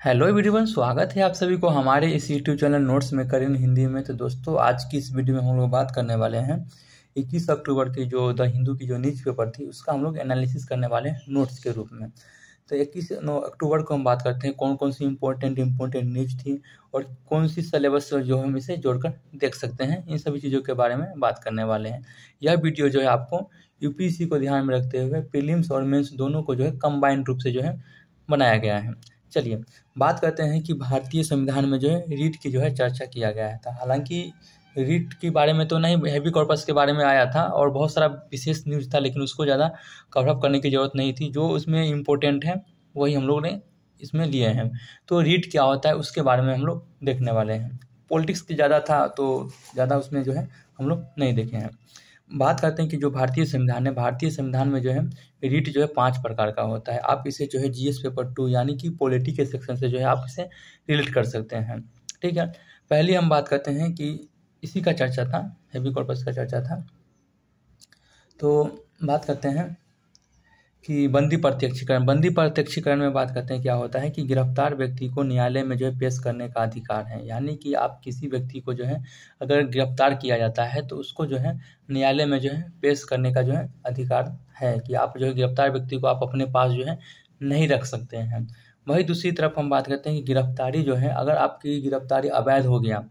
Hello everyone, स्वागत है आप सभी को हमारे इस यूट्यूब चैनल नोट्स में करें हिंदी में। तो दोस्तों, आज की इस वीडियो में हम लोग बात करने वाले हैं 21 अक्टूबर की जो द हिंदू की जो न्यूज़ पेपर थी उसका हम लोग एनालिसिस करने वाले हैं नोट्स के रूप में। तो 21 अक्टूबर को हम बात करते हैं कौन कौन सी इंपॉर्टेंट न्यूज़ थी और कौन सी सिलेबस जो हम इसे जोड़कर देख सकते हैं, इन सभी चीज़ों के बारे में बात करने वाले हैं। यह वीडियो जो है आपको यूपीएससी को ध्यान में रखते हुए प्रीलिम्स और मेंस दोनों को जो है कंबाइंड रूप से जो है बनाया गया है। चलिए बात करते हैं कि भारतीय संविधान में जो है रीट की जो है चर्चा किया गया है। हालांकि रीट के बारे में तो नहीं, हैवी कॉर्पस के बारे में आया था और बहुत सारा विशेष न्यूज़ था, लेकिन उसको ज़्यादा कवरअप करने की ज़रूरत नहीं थी। जो उसमें इम्पोर्टेंट है वही हम लोग ने इसमें लिए हैं। तो रीट क्या होता है उसके बारे में हम लोग देखने वाले हैं। पॉलिटिक्स की ज़्यादा था तो ज़्यादा उसमें जो है हम लोग नहीं देखे हैं। बात करते हैं कि जो भारतीय संविधान है, भारतीय संविधान में जो है रीट जो है 5 प्रकार का होता है। आप इसे जो है जीएस पेपर 2 यानी कि पॉलिटी के सेक्शन से जो है आप इसे रिलेट कर सकते हैं। ठीक है, पहले हम बात करते हैं कि इसी का चर्चा था, हैवी कॉर्पस का चर्चा था। तो बात करते हैं कि बंदी प्रत्यक्षीकरण में बात करते हैं क्या होता है कि गिरफ्तार व्यक्ति को न्यायालय में जो है पेश करने का अधिकार है। यानी कि आप किसी व्यक्ति को जो है अगर गिरफ्तार किया जाता है तो उसको जो है न्यायालय में जो है पेश करने का जो है अधिकार है कि आप जो है गिरफ्तार व्यक्ति को आप अपने पास जो है नहीं रख सकते हैं। वही दूसरी तरफ हम बात करते हैं कि गिरफ्तारी जो है, अगर आपकी गिरफ्तारी अवैध हो गया,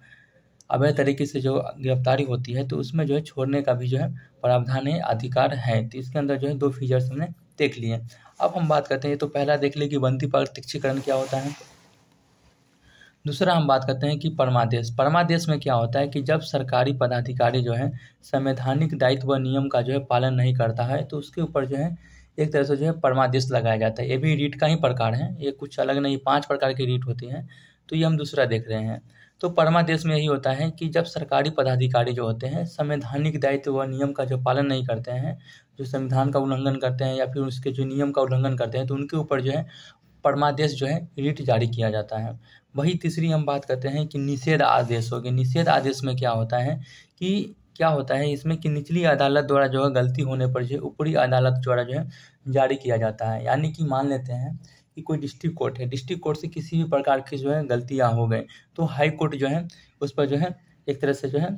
अवैध तरीके से जो गिरफ्तारी होती है तो उसमें जो है छोड़ने का भी जो है प्रावधान है, अधिकार है। तो इसके अंदर जो है 2 फीचर्स हमने देख लिए। अब हम बात करते हैं, तो पहला देख ले कि बंदी प्रत्यक्षीकरण क्या होता है। दूसरा हम बात करते हैं कि परमादेश। परमादेश में क्या होता है कि जब सरकारी पदाधिकारी जो है संवैधानिक दायित्व व नियम का जो है पालन नहीं करता है तो उसके ऊपर जो है एक तरह से जो है परमादेश लगाया जाता है। ये भी रीट का ही प्रकार है, ये कुछ अलग नहीं, 5 प्रकार की रीट होती हैं। तो ये हम दूसरा देख रहे हैं। तो परमादेश में यही होता है कि जब सरकारी पदाधिकारी जो होते हैं संवैधानिक दायित्व व नियम का जो पालन नहीं करते हैं, जो संविधान का उल्लंघन करते हैं या फिर उसके जो नियम का उल्लंघन करते हैं, तो उनके ऊपर जो है परमादेश जो है रीट जारी किया जाता है। वही तीसरी हम बात करते हैं कि निषेध आदेश हो गए। निषेध आदेश में क्या होता है कि क्या होता है इसमें कि निचली अदालत द्वारा जो है गलती होने पर जो है ऊपरी अदालत द्वारा जो है जारी किया जाता है। यानी कि मान लेते हैं कि कोई डिस्ट्रिक्ट कोर्ट है, डिस्ट्रिक्ट कोर्ट से किसी भी प्रकार की जो है गलतियाँ हो गई तो हाई कोर्ट जो है उस पर जो है एक तरह से जो है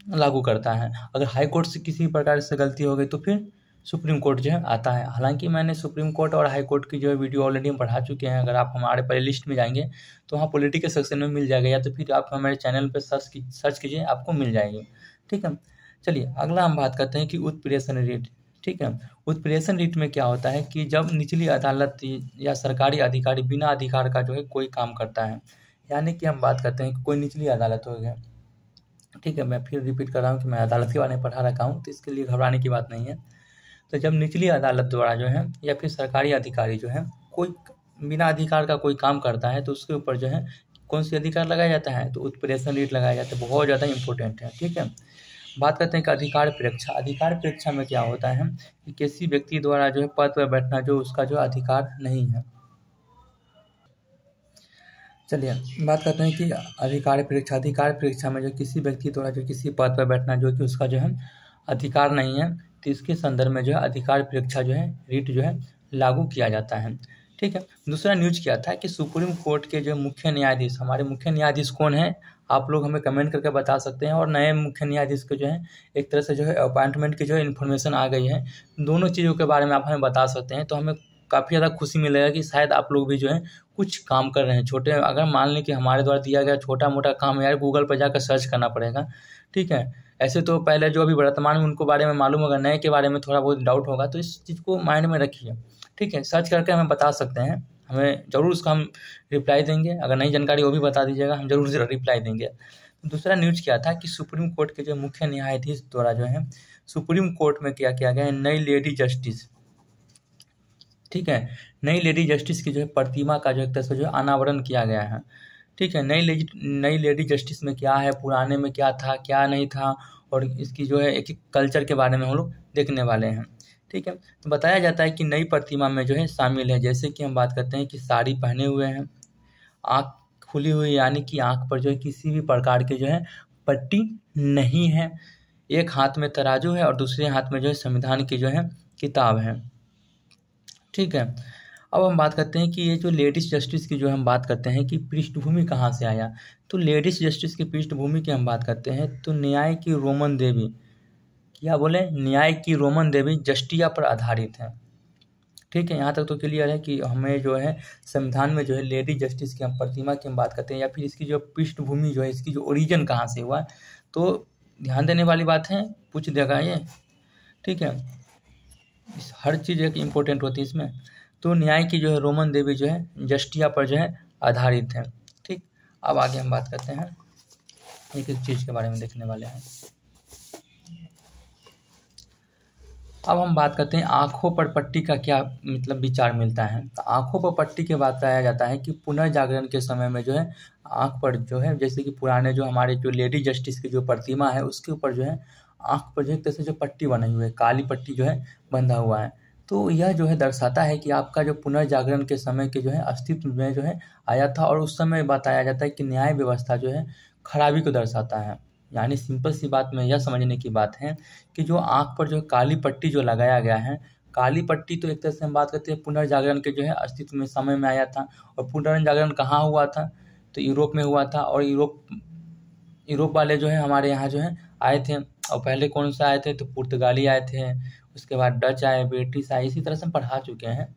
लागू करता है। अगर हाई कोर्ट से किसी प्रकार से गलती हो गई तो फिर सुप्रीम कोर्ट जो है आता है। हालांकि मैंने सुप्रीम कोर्ट और हाई कोर्ट की जो है वीडियो ऑलरेडी हम पढ़ा चुके हैं। अगर आप हमारे प्ले लिस्ट में जाएंगे तो वहाँ पॉलिटिकल सेक्शन में मिल जाएगा, या तो फिर आप हमारे चैनल पर सर्च कीजिए, आपको मिल जाएगी। ठीक है, चलिए अगला हम बात करते हैं कि उत्प्रेषण रीट। ठीक है, उत्प्रेषण रीट में क्या होता है कि जब निचली अदालत या सरकारी अधिकारी बिना अधिकार का जो है कोई काम करता है। यानी कि हम बात करते हैं कि कोई निचली अदालत हो गया। ठीक है, मैं फिर रिपीट कर रहा हूँ कि मैं अदालत के बारे में पढ़ा रखा हूँ, तो इसके लिए घबराने की बात नहीं है। तो जब निचली अदालत द्वारा जो है या फिर सरकारी अधिकारी जो है कोई बिना अधिकार का कोई काम करता है तो उसके ऊपर जो है कौन सी अधिकार लगाया जाता है, तो उत्प्रेषण रीट लगाया जाता है। बहुत ज़्यादा इंपॉर्टेंट है। ठीक है, बात करते हैं कि अधिकार परीक्षा। अधिकार परीक्षा में क्या होता है कि किसी व्यक्ति द्वारा जो है पद पर बैठना जो उसका जो अधिकार नहीं है। चलिए बात करते हैं कि अधिकार परीक्षा में जो किसी व्यक्ति द्वारा जो किसी पद पर बैठना जो कि उसका जो है अधिकार नहीं है, तो इसके संदर्भ में जो है अधिकार परीक्षा जो है रीट जो है लागू किया जाता है। ठीक है, दूसरा न्यूज क्या था कि सुप्रीम कोर्ट के जो मुख्य न्यायाधीश, हमारे मुख्य न्यायाधीश कौन है आप लोग हमें कमेंट करके बता सकते हैं। और नए मुख्य न्यायाधीश के जो है एक तरह से जो है अपॉइंटमेंट की जो है इन्फॉर्मेशन आ गई है। दोनों चीज़ों के बारे में आप हमें बता सकते हैं, तो हमें काफ़ी ज़्यादा खुशी मिलेगा कि शायद आप लोग भी जो है कुछ काम कर रहे हैं। छोटे, अगर मान लें कि हमारे द्वारा दिया गया छोटा मोटा काम यार गूगल पर जाकर सर्च करना पड़ेगा। ठीक है, ऐसे तो पहले जो अभी वर्तमान में उनको बारे में मालूम होगा, नए के बारे में थोड़ा बहुत डाउट होगा, तो इस चीज़ को माइंड में रखिए। ठीक है, सर्च करके हमें बता सकते हैं, हमें ज़रूर उसका हम रिप्लाई देंगे। अगर नई जानकारी वो भी बता दीजिएगा, हम ज़रूर रिप्लाई देंगे। दूसरा न्यूज़ क्या था कि सुप्रीम कोर्ट के जो मुख्य न्यायाधीश द्वारा जो है सुप्रीम कोर्ट में क्या किया गया है, नई लेडी जस्टिस। ठीक है, नई लेडी जस्टिस की जो है प्रतिमा का जो एक तरह से जो अनावरण किया गया है। ठीक है, नई लेडी जस्टिस में क्या है, पुराने में क्या था क्या नहीं था, और इसकी जो है एक एक कल्चर के बारे में हम लोग देखने वाले हैं। ठीक है, तो बताया जाता है कि नई प्रतिमा में जो है शामिल है, जैसे कि हम बात करते हैं कि साड़ी पहने हुए हैं, आँख खुली हुई यानी कि आँख पर जो है किसी भी प्रकार की जो है पट्टी नहीं है, एक हाथ में तराजू है और दूसरे हाथ में जो है संविधान की जो है किताब है। ठीक है, अब हम बात करते हैं कि ये जो लेडीज जस्टिस की जो हम बात करते हैं कि पृष्ठभूमि कहाँ से आया। तो लेडीज जस्टिस की पृष्ठभूमि की हम बात करते हैं तो न्याय की रोमन देवी, क्या बोले, न्याय की रोमन देवी जस्टिया पर आधारित है। ठीक है, यहाँ तक तो क्लियर है कि हमें जो है संविधान में जो है लेडी जस्टिस की हम प्रतिमा की हम बात करते हैं या फिर इसकी जो पृष्ठभूमि जो है, इसकी जो ओरिजिन कहाँ से हुआ, तो ध्यान देने वाली बात है, पूछ देगा ये। ठीक है, हर चीज़ एक इम्पोर्टेंट होती है इसमें। तो न्याय की जो है रोमन देवी जो है जस्टिया पर जो है आधारित है। ठीक, अब आगे हम बात करते हैं, एक एक चीज़ के बारे में देखने वाले हैं। अब हम बात करते हैं आँखों पर पट्टी का क्या मतलब विचार मिलता है। तो आँखों पर पट्टी के बाद बताया जाता है कि पुनर्जागरण के समय में जो है आँख पर जो है, जैसे कि पुराने जो हमारे जो लेडी जस्टिस की जो प्रतिमा है उसके ऊपर जो है आँख पर जो एक तरह से जो पट्टी बनाई हुई है, काली पट्टी जो है बंधा हुआ है। तो यह जो है दर्शाता है कि आपका जो पुनर्जागरण के समय के जो है अस्तित्व में जो है आया था, और उस समय बताया जाता है कि न्याय व्यवस्था जो है खराबी को दर्शाता है। यानी सिंपल सी बात में यह समझने की बात है कि जो आँख पर जो काली पट्टी जो लगाया गया है, काली पट्टी तो एक तरह से हम बात करते हैं पुनर्जागरण के जो है अस्तित्व में समय में आया था। और पुनर्जागरण कहाँ हुआ था, तो यूरोप में हुआ था। और यूरोप वाले जो है हमारे यहाँ जो है आए थे, और पहले कौन सा आए थे, तो पुर्तगाली आए थे, उसके बाद डच आए, ब्रिटिश आए, इसी तरह से हम पढ़ा चुके हैं।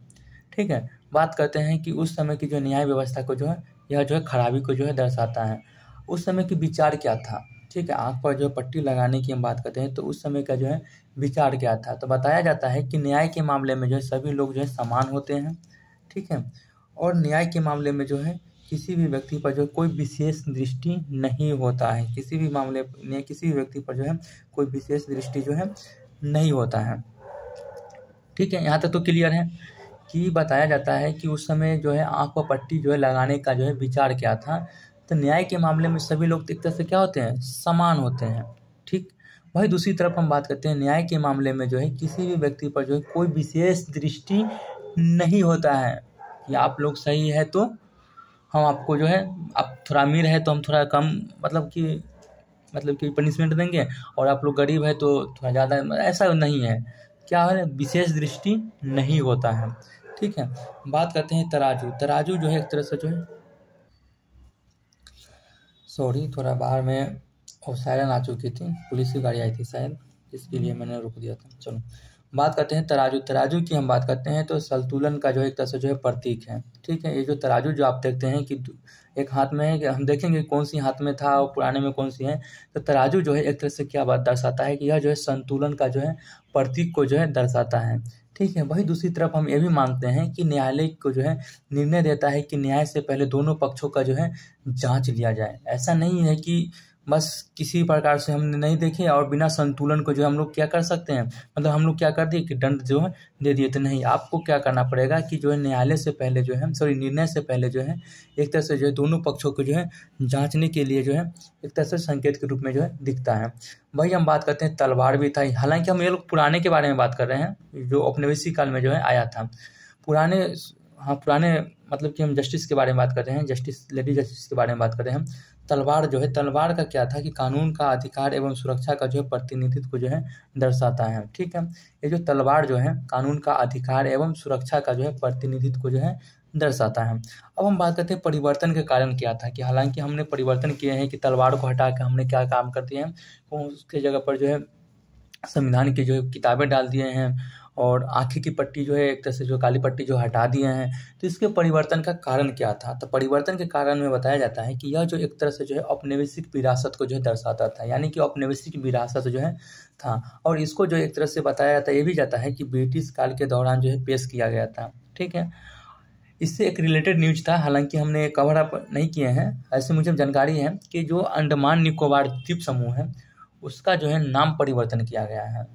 ठीक है, बात करते हैं कि उस समय की जो न्याय व्यवस्था को जो है यह जो है खराबी को जो है दर्शाता है। उस समय की विचार क्या था। ठीक है, आँख पर जो पट्टी लगाने की हम बात करते हैं तो उस समय का जो है विचार क्या था। तो बताया जाता है कि न्याय के मामले में जो है सभी लोग जो है समान होते हैं। ठीक है, और न्याय के मामले में जो है किसी भी व्यक्ति पर जो कोई विशेष दृष्टि नहीं होता है, किसी भी मामले में किसी भी व्यक्ति पर जो है कोई विशेष दृष्टि जो है नहीं होता है। ठीक है, यहाँ तक तो क्लियर है कि बताया जाता है कि उस समय जो है आँख पर पट्टी जो है लगाने का जो है विचार क्या था। तो न्याय के मामले में सभी लोग एक तरह से क्या होते हैं, समान होते हैं। ठीक, वही दूसरी तरफ हम बात करते हैं न्याय के मामले में जो है किसी भी व्यक्ति पर जो है कोई विशेष दृष्टि नहीं होता है कि आप लोग सही है तो हम आपको जो है, आप थोड़ा अमीर है तो हम थोड़ा कम मतलब कि पनिशमेंट देंगे, और आप लोग गरीब है तो थोड़ा ज़्यादा, ऐसा नहीं है। क्या है, विशेष दृष्टि नहीं होता है। ठीक है, बात करते हैं तराजू। तराजू जो है एक तरह से जो है, सॉरी थोड़ा बाहर में और सायरन आ चुकी थी, पुलिस की गाड़ी आई थी शायद, इसके लिए मैंने रोक दिया था। चलो बात करते हैं तराजू। तराजू की हम बात करते हैं तो संतुलन का जो है एक तरह से जो है प्रतीक है। ठीक है, ये जो तराजू जो आप देखते हैं कि एक हाथ में है, कि हम देखेंगे कौन सी हाथ में था और पुराने में कौन सी है। तो तराजू जो है एक तरह से क्या बात दर्शाता है कि यह जो है संतुलन का जो है प्रतीक को जो है दर्शाता है। ठीक है, वही दूसरी तरफ हम ये भी मानते हैं कि न्यायालय को जो है निर्णय देता है कि न्याय से पहले दोनों पक्षों का जो है जांच लिया जाए। ऐसा नहीं है कि बस किसी प्रकार से हमने नहीं देखे और बिना संतुलन को जो हम लोग क्या कर सकते हैं, मतलब हम लोग क्या कर दिए कि दंड जो है दे दिए। तो नहीं, आपको क्या करना पड़ेगा कि जो है न्यायालय से पहले जो है निर्णय से पहले जो है एक तरह से जो है दोनों पक्षों को जो है जांचने के लिए जो है एक तरह से संकेत के रूप में जो है दिखता है। वही हम बात करते हैं तलवार भी था। हालांकि हम ये लोग पुराने के बारे में बात कर रहे हैं जो औपनिवेशिक काल में जो है आया था। पुराने मतलब कि हम जस्टिस के बारे में बात कर रहे हैं, जस्टिस लेडी जस्टिस के बारे में बात कर रहे हैं। तलवार जो है, तलवार का क्या था कि कानून का अधिकार एवं सुरक्षा का जो है प्रतिनिधित्व को जो है दर्शाता है। ठीक है, ये जो तलवार जो है कानून का अधिकार एवं सुरक्षा का जो है प्रतिनिधित्व को जो है दर्शाता है। अब हम बात करते हैं परिवर्तन के कारण क्या था। कि हालांकि हमने परिवर्तन किए हैं कि तलवार को हटा के हमने क्या काम कर दिए हैं, तो उसके जगह पर जो है संविधान की जो है किताबें डाल दिए हैं, और आँखें की पट्टी जो है एक तरह से जो काली पट्टी जो हटा दिए हैं। तो इसके परिवर्तन का कारण क्या था। तो परिवर्तन के कारण में बताया जाता है कि यह जो एक तरह से जो है औपनिवेशिक विरासत को जो है दर्शाता था, यानी कि औपनिवेशिक विरासत जो है था। और इसको जो एक तरह से बताया जाता है, ये भी जाता है कि ब्रिटिश काल के दौरान जो है पेश किया गया था। ठीक है, इससे एक रिलेटेड न्यूज था, हालांकि हमने कवर अप नहीं किए हैं। ऐसे मुझे जानकारी है कि जो अंडमान निकोबार द्वीप समूह है उसका जो है नाम परिवर्तन किया गया है।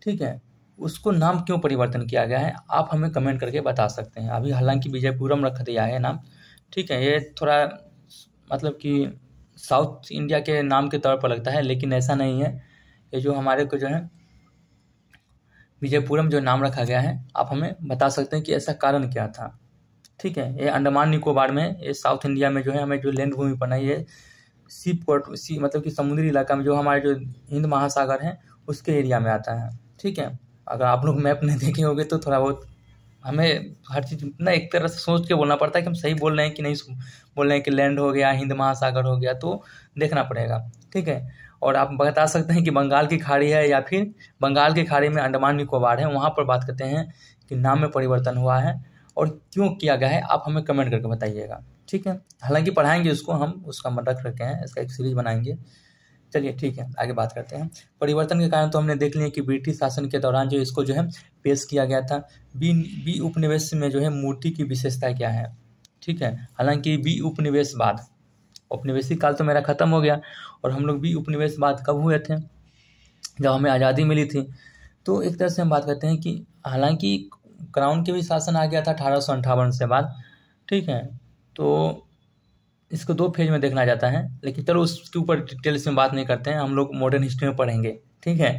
ठीक है, उसको नाम क्यों परिवर्तन किया गया है आप हमें कमेंट करके बता सकते हैं। अभी हालांकि विजयपुरम रख दिया है नाम। ठीक है, ये थोड़ा मतलब कि साउथ इंडिया के नाम के तौर पर लगता है, लेकिन ऐसा नहीं है। ये जो हमारे को जो है विजयपुरम जो नाम रखा गया है, आप हमें बता सकते हैं कि ऐसा कारण क्या था। ठीक है, ये अंडमान निकोबार में, ये साउथ इंडिया में जो है हमें जो लैंड भूमि बनाई है सी पोर्ट मतलब कि समुद्री इलाका में, जो हमारे जो हिंद महासागर है उसके एरिया में आता है। ठीक है, अगर आप लोग मैप नहीं देखे होंगे तो थोड़ा बहुत हमें हर चीज़ ना एक तरह से सोच के बोलना पड़ता है कि हम सही बोल रहे हैं कि नहीं बोल रहे हैं, कि लैंड हो गया, हिंद महासागर हो गया, तो देखना पड़ेगा। ठीक है, और आप बता सकते हैं कि बंगाल की खाड़ी है या फिर बंगाल की खाड़ी में अंडमान निकोबार है, वहाँ पर बात करते हैं कि नाम में परिवर्तन हुआ है और क्यों किया गया है, आप हमें कमेंट करके बताइएगा। ठीक है, हालांकि पढ़ाएंगे उसको, हम उसका रख रखे हैं, इसका एक सीरीज बनाएंगे। चलिए ठीक है, आगे बात करते हैं। परिवर्तन के कारण तो हमने देख लिया कि ब्रिटिश शासन के दौरान जो इसको जो है पेश किया गया था। बी उपनिवेश में जो है मूर्ति की विशेषता क्या है। ठीक है, हालांकि बी उपनिवेश बाद, औपनिवेशिक काल तो मेरा खत्म हो गया और हम लोग बी उपनिवेश बाद कब हुए थे, जब हमें आज़ादी मिली थी। तो एक तरह से हम बात करते हैं कि हालांकि क्राउन के भी शासन आ गया था 1858 से बाद। ठीक है, तो इसको 2 फेज में देखना जाता है, लेकिन चलो उसके ऊपर डिटेल्स में बात नहीं करते हैं, हम लोग मॉडर्न हिस्ट्री में पढ़ेंगे। ठीक है,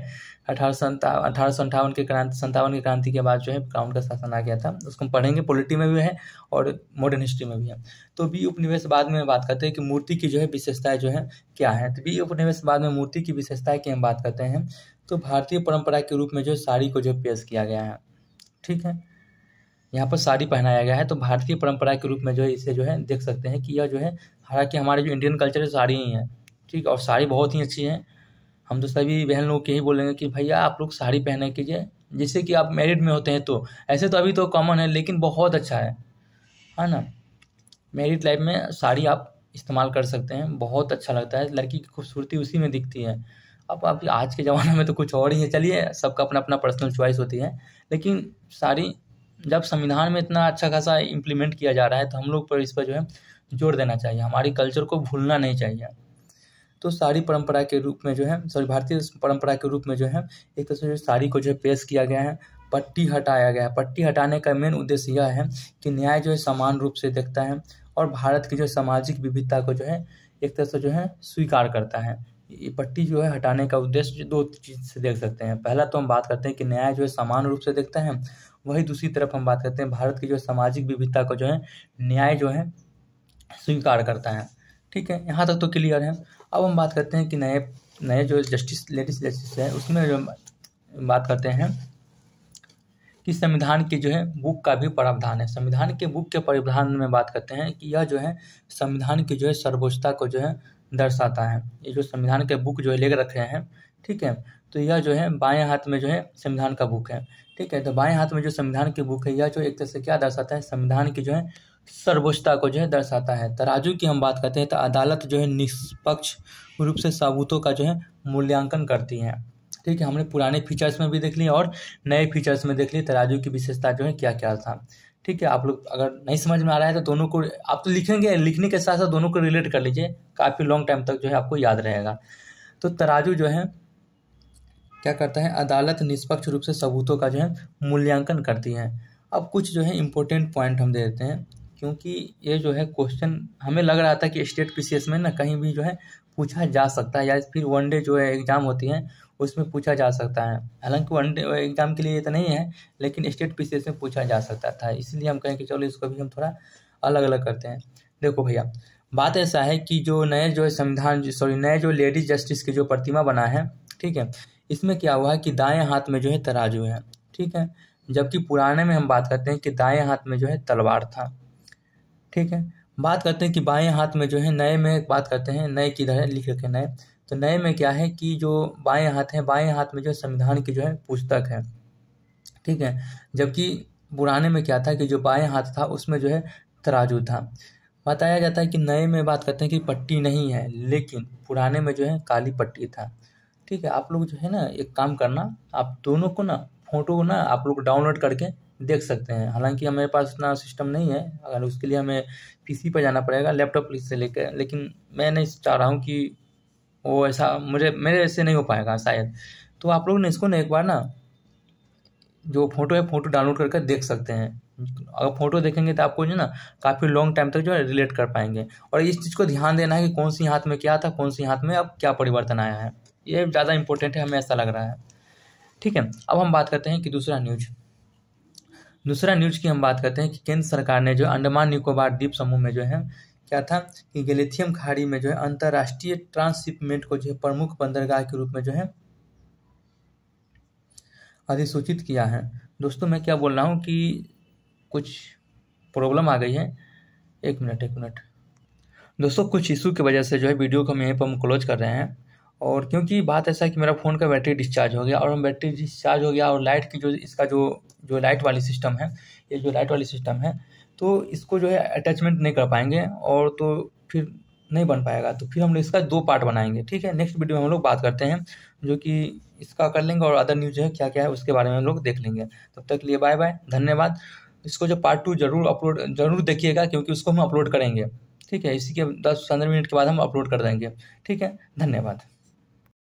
1858 के क्रांति के बाद जो है क्राउन का शासन आ गया था, उसको हम पढ़ेंगे, पॉलिटी में भी है और मॉडर्न हिस्ट्री में भी है। तो बी उपनिवेश बाद में बात करते हैं कि मूर्ति की जो है विशेषताएं जो है क्या है। तो बी उपनिवेश बाद में मूर्ति की विशेषताएं की हम बात करते हैं, तो भारतीय परंपरा के रूप में जो साड़ी को जो पेश किया गया है। ठीक है, यहाँ पर साड़ी पहनाया गया है, तो भारतीय परंपरा के रूप में जो है इसे जो है देख सकते हैं कि यह जो है, हालांकि हमारे जो इंडियन कल्चर है साड़ी ही है। ठीक, और साड़ी बहुत ही अच्छी है। हम तो सभी बहन लोग के ही बोलेंगे कि भैया आप लोग साड़ी पहने कीजिए, जिससे कि आप मैरिड में होते हैं, तो ऐसे तो अभी तो कॉमन है, लेकिन बहुत अच्छा है ना। मैरिड लाइफ में साड़ी आप इस्तेमाल कर सकते हैं, बहुत अच्छा लगता है, लड़की की खूबसूरती उसी में दिखती है। अब आज के ज़माने में तो कुछ और ही है, चलिए सबका अपना अपना पर्सनल चॉइस होती है, लेकिन साड़ी जब संविधान में इतना अच्छा खासा इम्प्लीमेंट किया जा रहा है, तो हम लोग पर इस पर जो है जोर देना चाहिए, हमारी कल्चर को भूलना नहीं चाहिए। तो साड़ी परंपरा के रूप में जो है, भारतीय परंपरा के रूप में जो है एक तरह से साड़ी को जो है पेश किया गया है। पट्टी हटाया गया है। पट्टी हटाने का मेन उद्देश्य यह है कि न्याय जो है समान रूप से देखता है और भारत की जो सामाजिक विविधता को जो है एक तरह से जो है स्वीकार करता है। ये पट्टी जो है हटाने का उद्देश्य 2 चीज़ से देख सकते हैं। पहला तो हम बात करते हैं कि न्याय जो है समान रूप से देखता है, वही दूसरी तरफ हम बात करते हैं भारत की जो सामाजिक विविधता को जो है न्याय जो है स्वीकार करता है। ठीक है, यहाँ तक तो क्लियर है। अब हम बात करते हैं कि नए जो लेटेस्ट जस्टिस है उसमें जो बात करते हैं कि संविधान के जो है बुक का भी प्रावधान है। संविधान के बुक के प्रावधान में बात करते हैं कि यह जो है संविधान की जो है सर्वोच्चता को जो है दर्शाता है। ये जो संविधान के बुक जो है लेकर रखे हैं, ठीक है, तो यह जो है बाएं हाथ में जो है संविधान का बुक है। ठीक है, तो बाएं हाथ में जो संविधान की बुक है यह जो एक तरह से क्या दर्शाता है, संविधान की जो है सर्वोच्चता को जो है दर्शाता है। तराजू की हम बात करते हैं तो अदालत जो है निष्पक्ष रूप से सबूतों का जो है मूल्यांकन करती है। ठीक है, हमने पुराने फीचर्स में भी देख लिया और नए फीचर्स में देख लिया तराजू की विशेषता जो है क्या क्या था। ठीक है, आप लोग अगर नहीं समझ में आ रहा है तो दोनों को आप तो लिखेंगे, लिखने के साथ साथ दोनों को रिलेट कर लीजिए, काफ़ी लॉन्ग टाइम तक जो है आपको याद रहेगा। तो तराजू जो है क्या करता है, अदालत निष्पक्ष रूप से सबूतों का जो है मूल्यांकन करती है। अब कुछ जो है इम्पोर्टेंट पॉइंट हम दे देते हैं, क्योंकि ये जो है क्वेश्चन हमें लग रहा था कि स्टेट पीसीएस में ना कहीं भी जो है पूछा जा सकता है, या फिर वनडे जो है एग्जाम होती है उसमें पूछा जा सकता है। हालांकि वनडे एग्जाम के लिए ये तो नहीं है, लेकिन स्टेट पीसीएस में पूछा जा सकता था, इसलिए हम कहें कि चलो इसको भी हम थोड़ा अलग अलग करते हैं। देखो भैया, बात ऐसा है कि जो नए जो है नए जो लेडीज जस्टिस की जो प्रतिमा बना है, ठीक है, इसमें क्या हुआ है कि दाएं हाथ में जो है तराजू है। ठीक है, जबकि पुराने में हम बात करते हैं कि दाएं हाथ में जो है तलवार था। ठीक है, बात करते हैं कि बाएं हाथ में जो है, नए में बात करते हैं, नए किधर है लिख रखे नए, तो नए में क्या है कि जो बाएं हाथ है, बाएं हाथ में जो संविधान की जो है पुस्तक है। ठीक है, जबकि पुराने में क्या था कि जो बाएं हाथ था उसमें जो है तराजू था। बताया जाता है कि नए में बात करते हैं कि पट्टी नहीं है, लेकिन पुराने में जो है काली पट्टी था। ठीक है, आप लोग जो है ना एक काम करना, आप दोनों को ना फोटो को ना आप लोग डाउनलोड करके देख सकते हैं। हालांकि हमारे पास इतना सिस्टम नहीं है, अगर उसके लिए हमें पीसी पर जाना पड़ेगा, लैपटॉप से लेकर, लेकिन मैं नहीं चाह रहा हूँ कि वो ऐसा मेरे ऐसे नहीं हो पाएगा शायद। तो आप लोग ने इसको ना एक बार ना जो फोटो है फोटो डाउनलोड करके देख सकते हैं। अगर फोटो देखेंगे तो आपको जो ना काफ़ी लॉन्ग टाइम तक जो है रिलेट कर पाएंगे। और इस चीज़ को ध्यान देना है कि कौन सी हाथ में क्या था, कौन सी हाथ में अब क्या परिवर्तन आया है, ये ज़्यादा इंपॉर्टेंट है, हमें ऐसा लग रहा है। ठीक है, अब हम बात करते हैं कि दूसरा न्यूज की हम बात करते हैं कि केंद्र सरकार ने जो अंडमान निकोबार द्वीप समूह में जो है क्या था कि गैलिथियम खाड़ी में जो है अंतर्राष्ट्रीय ट्रांसशिपमेंट को जो है प्रमुख बंदरगाह के रूप में जो है अधिसूचित किया है। दोस्तों मैं क्या बोल रहा हूँ कि कुछ प्रॉब्लम आ गई है। एक मिनट दोस्तों, कुछ इशू की वजह से जो है वीडियो को हम यहीं पर हम क्लोज कर रहे हैं। और क्योंकि बात ऐसा है कि मेरा फ़ोन का बैटरी डिस्चार्ज हो गया, और हम बैटरी डिस्चार्ज हो गया और लाइट की जो इसका जो लाइट वाली सिस्टम है, ये जो लाइट वाली सिस्टम है, तो इसको जो है अटैचमेंट नहीं कर पाएंगे, और तो फिर नहीं बन पाएगा। तो फिर हम इसका 2 पार्ट बनाएंगे, ठीक है। नेक्स्ट वीडियो में हम लोग बात करते हैं, जो कि इसका कर लेंगे, और अदर न्यूज़ जो है क्या क्या है उसके बारे में हम लोग देख लेंगे। तब तक के लिए बाय बाय, धन्यवाद। इसको जो पार्ट 2 जरूर देखिएगा, क्योंकि उसको हम अपलोड करेंगे, ठीक है। इसी के 10-15 मिनट के बाद हम अपलोड कर देंगे, ठीक है। धन्यवाद।